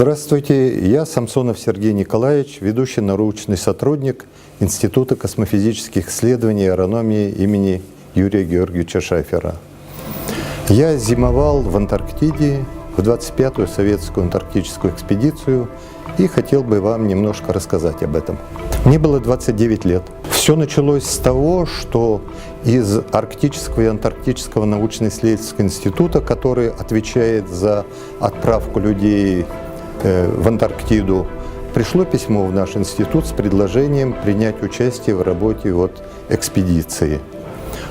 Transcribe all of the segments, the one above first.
Здравствуйте, я Самсонов Сергей Николаевич, ведущий научный сотрудник Института космофизических исследований и астрономии имени Юрия Георгиевича Шафера. Я зимовал в Антарктиде в 25-ю советскую антарктическую экспедицию и хотел бы вам немножко рассказать об этом. Мне было 29 лет. Все началось с того, что из Арктического и Антарктического научно-исследовательского института, который отвечает за отправку людей в Антарктиду, пришло письмо в наш институт с предложением принять участие в работе экспедиции.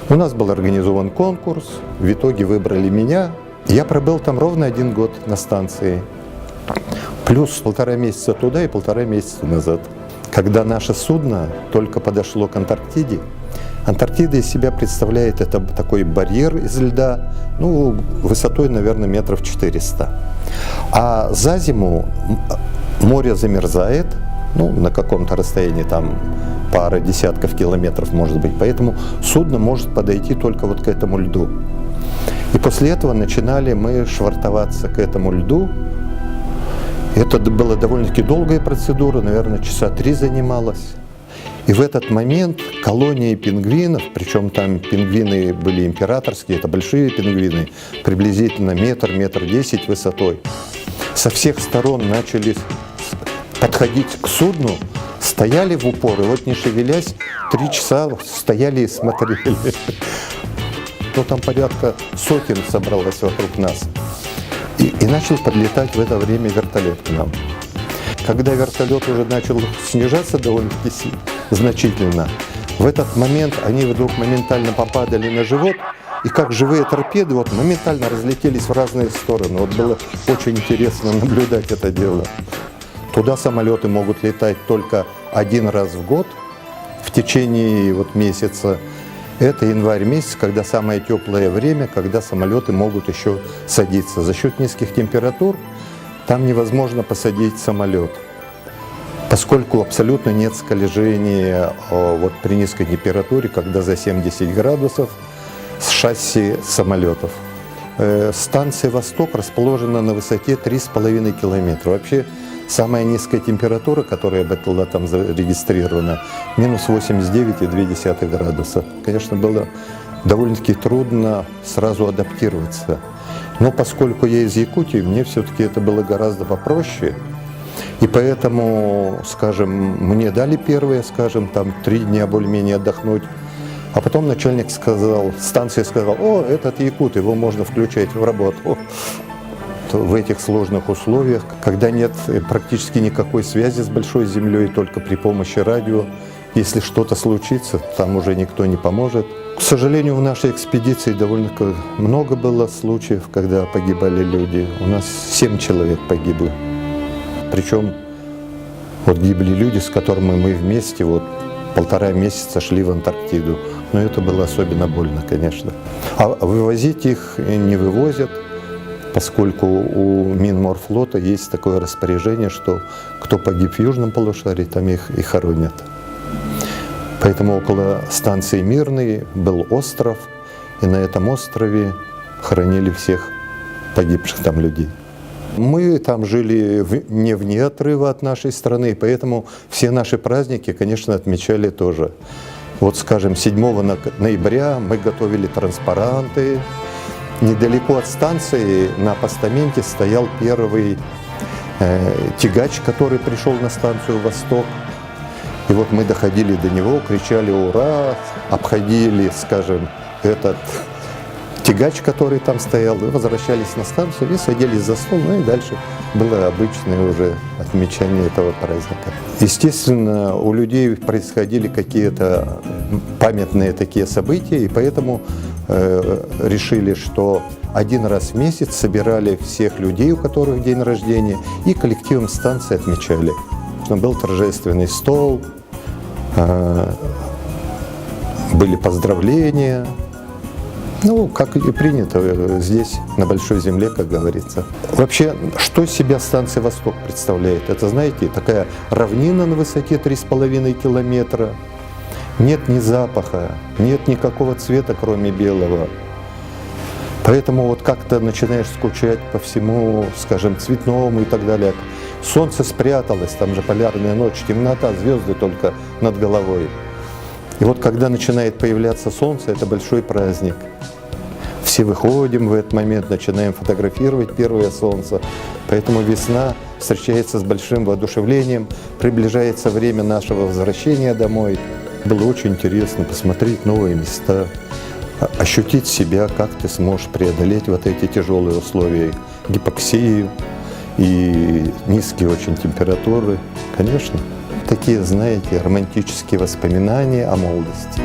У нас был организован конкурс, в итоге выбрали меня. Я пробыл там ровно 1 год на станции, плюс 1,5 месяца туда и 1,5 месяца назад. Когда наше судно только подошло к Антарктиде, Антарктида из себя представляет это такой барьер из льда, высотой, наверное, метров 400. А за зиму море замерзает, на каком-то расстоянии, там пара десятков километров, может быть, поэтому судно может подойти только вот к этому льду. И после этого начинали мы швартоваться к этому льду. Это была довольно-таки долгая процедура, наверное, часа 3 занималась. И в этот момент колонии пингвинов, причем там пингвины были императорские, это большие пингвины, приблизительно метр, 1,10 м высотой, со всех сторон начали подходить к судну, стояли в упор, и вот не шевелясь, 3 часа стояли и смотрели. Там порядка сотен собралось вокруг нас. И начал подлетать в это время вертолет к нам. Когда вертолет уже начал снижаться довольно-таки значительно, в этот момент они вдруг моментально попадали на живот, и как живые торпеды моментально разлетелись в разные стороны. Было очень интересно наблюдать это дело. Туда самолеты могут летать только 1 раз в год в течение месяца. Это январь месяц, когда самое теплое время, когда самолеты могут еще садиться. За счет низких температур там невозможно посадить самолет, поскольку абсолютно нет скольжения при низкой температуре, когда за 70 градусов с шасси самолетов. Станция «Восток» расположена на высоте 3,5 километра. Вообще самая низкая температура, которая была там зарегистрирована, минус 89,2 градуса. Конечно, было довольно-таки трудно сразу адаптироваться. Но поскольку я из Якутии, мне все-таки это было гораздо попроще. И поэтому, мне дали первые, 3 дня более-менее отдохнуть. А потом начальник станции сказал: «О, этот якут, его можно включать в работу». В этих сложных условиях, когда нет практически никакой связи с большой Землей, только при помощи радио, если что-то случится, там уже никто не поможет. К сожалению, в нашей экспедиции довольно много было случаев, когда погибали люди. У нас 7 человек погибло. Причем гибли люди, с которыми мы вместе 1,5 месяца шли в Антарктиду. Но это было особенно больно, конечно. А вывозить их не вывозят, поскольку у Минморфлота есть такое распоряжение, что кто погиб в южном полушарии, там их и хоронят. Поэтому около станции Мирный был остров, и на этом острове хоронили всех погибших там людей. Мы там жили не вне отрыва от нашей страны, поэтому все наши праздники, конечно, отмечали тоже. 7 ноября мы готовили транспаранты. Недалеко от станции на постаменте стоял первый тягач, который пришел на станцию «Восток». И мы доходили до него, кричали «Ура!», обходили, этот тягач, который там стоял, и возвращались на станцию, и садились за стол, и дальше было обычное уже отмечание этого праздника. Естественно, у людей происходили какие-то памятные такие события, и поэтому решили, что 1 раз в месяц собирали всех людей, у которых день рождения, и коллективом станции отмечали. Был торжественный стол, были поздравления, как и принято здесь, на Большой Земле, как говорится. Вообще, что из себя станция «Восток» представляет? Это, знаете, такая равнина на высоте 3,5 километра. Нет ни запаха, нет никакого цвета, кроме белого. Поэтому вот как-то начинаешь скучать по всему, скажем, цветному и так далее. Солнце спряталось, там же полярная ночь, темнота, звезды только над головой. И вот когда начинает появляться солнце, это большой праздник. Все выходим в этот момент, начинаем фотографировать первое солнце. Поэтому весна встречается с большим воодушевлением, приближается время нашего возвращения домой. Было очень интересно посмотреть новые места, ощутить себя, как ты сможешь преодолеть вот эти тяжелые условия, гипоксию и низкие очень температуры. Конечно, такие, знаете, романтические воспоминания о молодости.